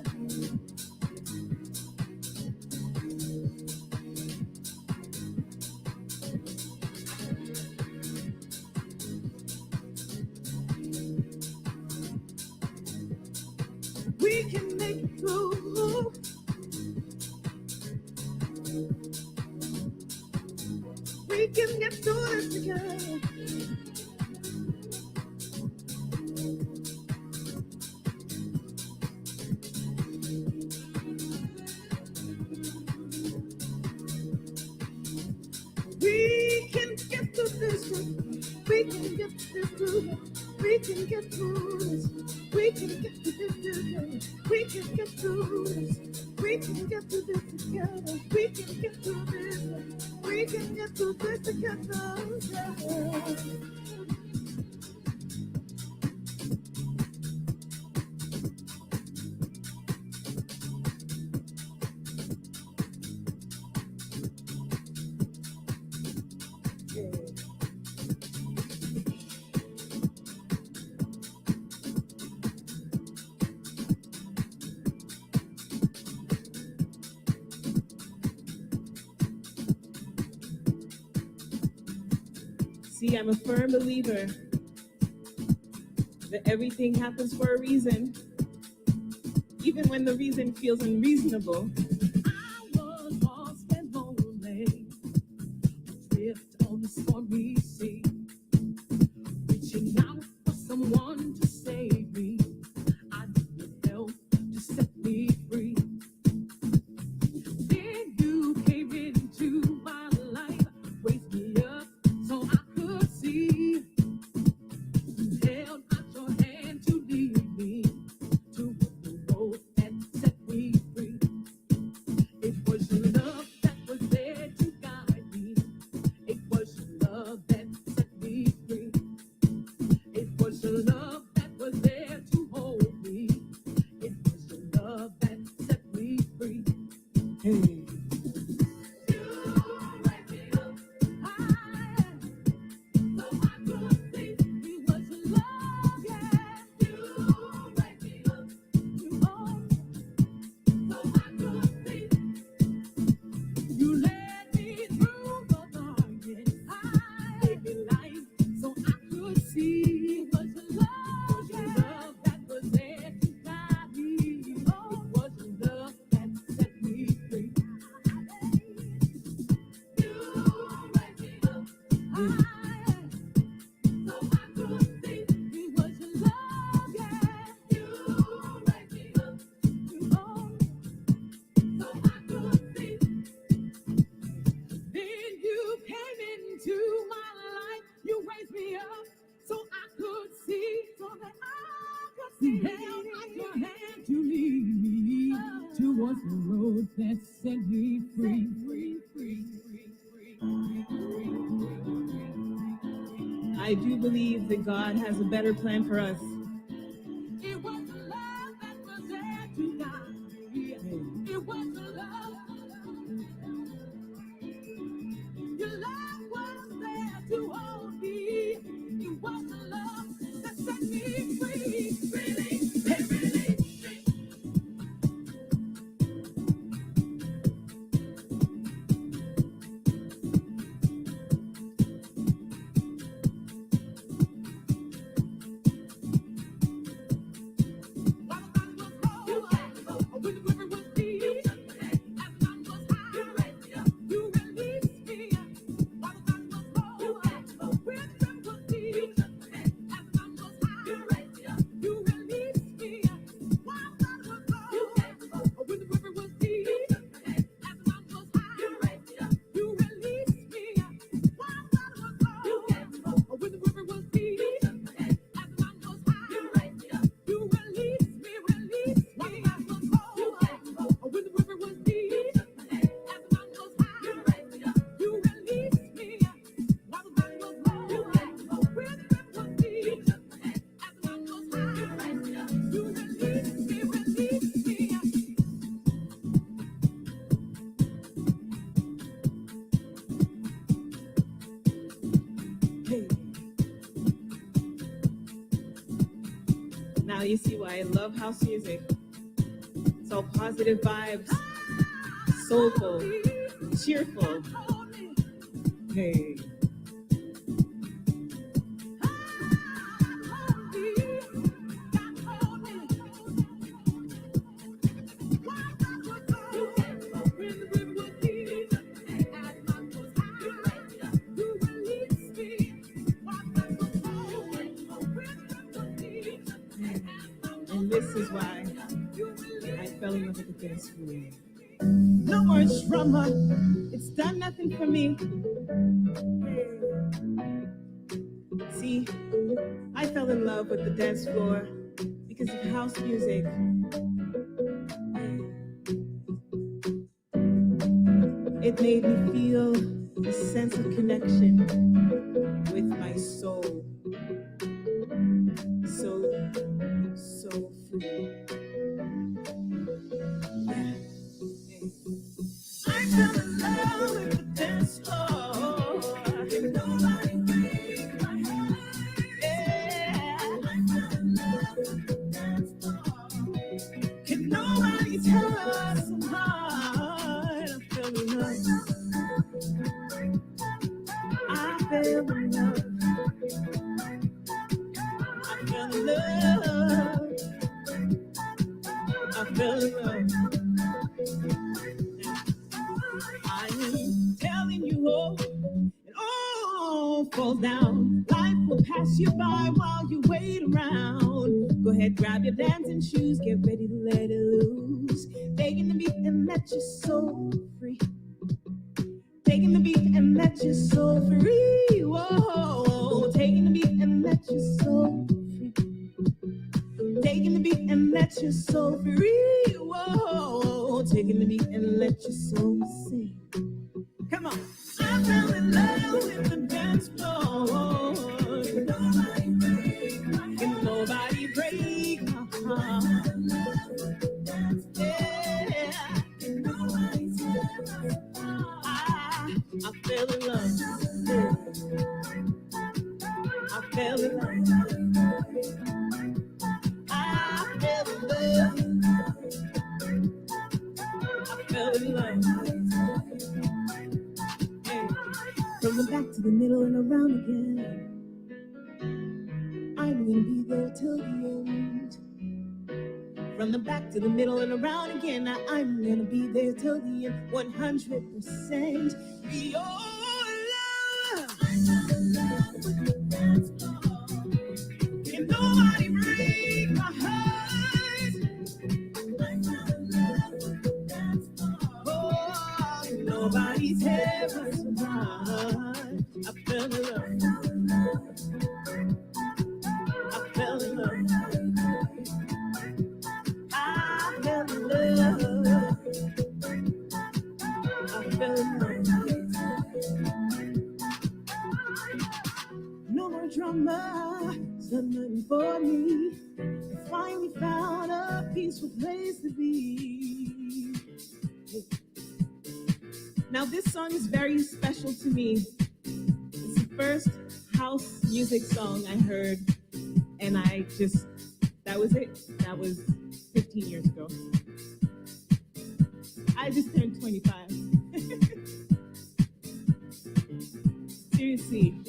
We can make it through. We We can get through this together. We can get through this one. We can get this through. We can get through this. We can get through this together. We can get through this. We can get through this together. We can get through this. We can get through this together. See, I'm a firm believer that everything happens for a reason, even when the reason feels unreasonable. I was lost and lonely, adrift on the stormy sea, reaching out for someone to save me. I needed help to set me free. Then you came into my life, raised me up so I could see. You held out your hand to lead me to the road that set me free. It was your love that was there to guide me. It was your love that set me free. It was your love that was there to hold me. It was your love that set me free. Hey. You led me through the darkness. I gave me light so I could see. It was your love that was there to guide me. It was your love that set me free. You raised me up high so I could see. It was your love, yeah. You raised me up so I could see. Then you came into my life. You raised me up so I could see, so that I could see. You held out your hand to lead me towards the road that set me free. I do believe that God has a better plan for us. It was the love that was there to guide me. It was the love. Your love was there to hold me. It was the love that set me free. Really. Now you see why I love house music. It's all positive vibes, soulful, cheerful. Hey. this is why I fell in love with the dance floor. No more drama, it's done nothing for me. See, I fell in love with the dance floor because of house music. It made me feel a sense of connection with my soul. So free. Yeah. I fell in love with the dance floor. And nobody break my heart. Yeah. I fell in love with the dance floor. Can nobody tell us I'm hard? I fell in love. I fell in love. I fell in love. I fell in love. I am telling you all, it all falls down. Life will pass you by while you wait around. Go ahead, grab your dancing shoes, get ready to let it loose. Taking the beat and let your soul free. Taking the beat and let your soul free. Whoa, taking the beat and let your soul free. Taking the beat and let your soul free. Whoa, taking the beat and let your soul sing. Come on. I fell in love with the dance floor. Can nobody break my heart? Can nobody break my heart? Yeah. Can nobody tell us apart? I fell in love. I fell in love. I fell in love. I fell in love. Hey. From the back to the middle and around again. I'm gonna be there till the end. From the back to the middle and around again. Now I'm gonna be there till the end. 100% be your love. I fell in love with the dance floor. Can nobody break my heart? I fell in love with the dance floor. Oh, nobody's ever survived. I fell in love. I fell in love. I fell in love. I fell in love. No more drama, something for me. I finally found a peaceful place to be. Now this song is very special to me. It's the first house music song I heard, and that was it. That was 15 years ago. I just turned 25. Seriously.